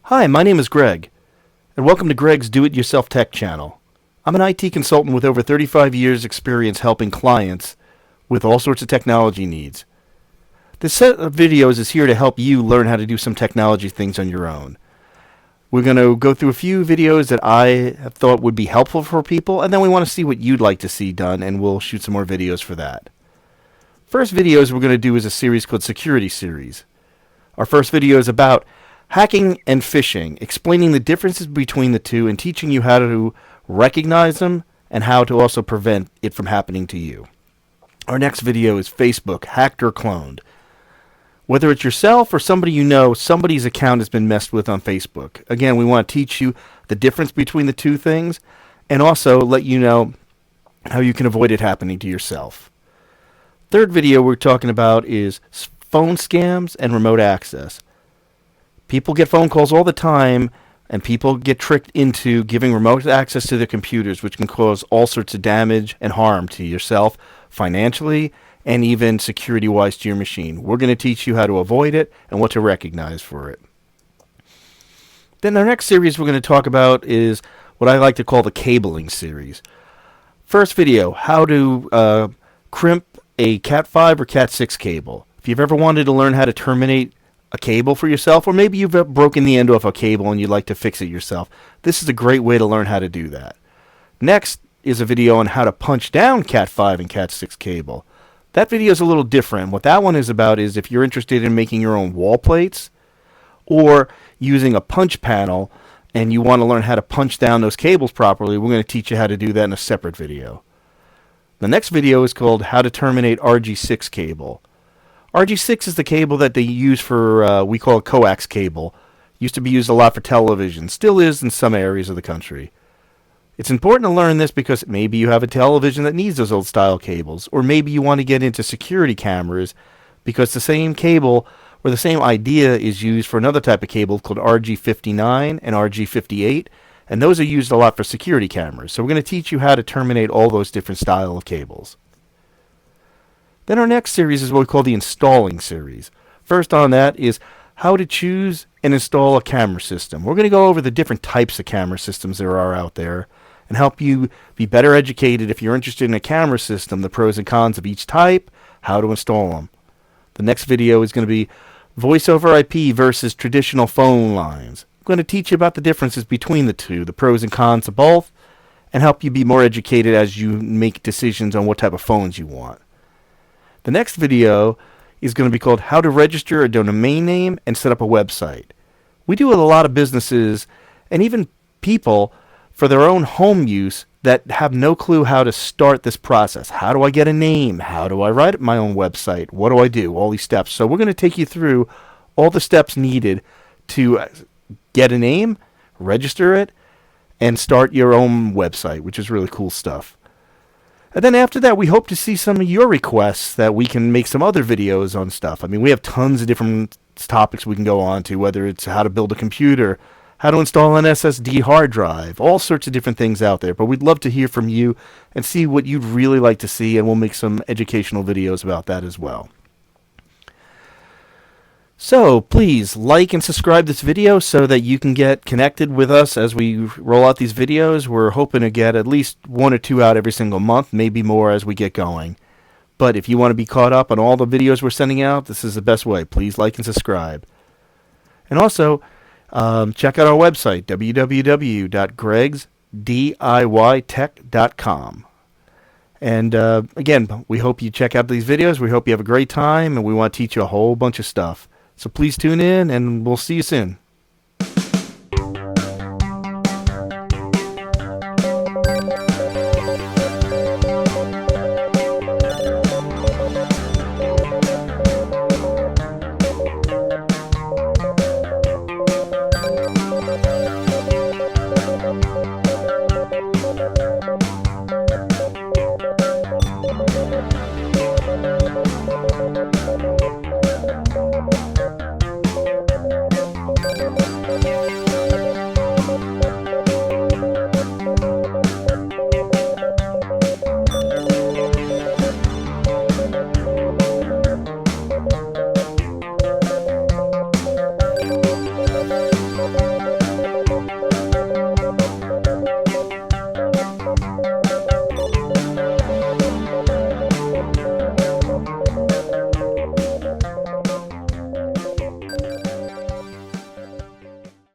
Hi, my name is Greg, and welcome to Greg's Do-It-Yourself Tech channel. I'm an IT consultant with over 35 years experience helping clients with all sorts of technology needs. This set of videos is here to help you learn how to do some technology things on your own. We're going to go through a few videos that I have thought would be helpful for people, and then we want to see what you'd like to see done, and we'll shoot some more videos for that. First videos we're going to do is a series called Security Series. Our first video is about hacking and phishing, explaining the differences between the two and teaching you how to recognize them and how to also prevent it from happening to you. Our next video is Facebook, hacked or cloned. Whether it's yourself or somebody you know, somebody's account has been messed with on Facebook. Again, we want to teach you the difference between the two things and also let you know how you can avoid it happening to yourself. Third video we're talking about is phone scams and remote access. People get phone calls all the time, and people get tricked into giving remote access to their computers, which can cause all sorts of damage and harm to yourself, financially, and even security-wise to your machine. We're going to teach you how to avoid it and what to recognize for it. Then our next series we're going to talk about is what I like to call the cabling series. First video, how to crimp a Cat5 or Cat6 cable. If you've ever wanted to learn how to terminate a cable for yourself, or maybe you've broken the end off a cable and you'd like to fix it yourself, this is a great way to learn how to do that. Next is a video on how to punch down Cat5 and Cat6 cable. That video is a little different. What that one is about is if you're interested in making your own wall plates or using a punch panel and you want to learn how to punch down those cables properly, we're going to teach you how to do that in a separate video. The next video is called How to Terminate RG6 Cable. RG6 is the cable that they use for, we call it coax cable. Used to be used a lot for television. Still is in some areas of the country. It's important to learn this because maybe you have a television that needs those old style cables. Or maybe you want to get into security cameras because the same cable or the same idea is used for another type of cable called RG59 and RG58. And those are used a lot for security cameras. So we're going to teach you how to terminate all those different style of cables. Then our next series is what we call the installing series. First on that is how to choose and install a camera system. We're going to go over the different types of camera systems there are out there and help you be better educated if you're interested in a camera system, the pros and cons of each type, how to install them. The next video is going to be voice over IP versus traditional phone lines. I'm going to teach you about the differences between the two, the pros and cons of both, and help you be more educated as you make decisions on what type of phones you want. The next video is going to be called How to Register a Domain Name and Set Up a Website. We do with a lot of businesses and even people for their own home use that have no clue how to start this process. How do I get a name? How do I write my own website? What do I do? All these steps. So we're going to take you through all the steps needed to get a name, register it, and start your own website, which is really cool stuff. And then after that, we hope to see some of your requests that we can make some other videos on stuff. I mean, we have tons of different topics we can go on to, whether it's how to build a computer, how to install an SSD hard drive, all sorts of different things out there. But we'd love to hear from you and see what you'd really like to see, and we'll make some educational videos about that as well. So please like and subscribe this video so that you can get connected with us as we roll out these videos. We're hoping to get at least 1 or 2 out every single month, maybe more as we get going. But if you want to be caught up on all the videos we're sending out, this is the best way. Please like and subscribe. And also, check out our website, www.gregsdiytech.com. And again, we hope you check out these videos. We hope you have a great time, and we want to teach you a whole bunch of stuff. So please tune in, and we'll see you soon.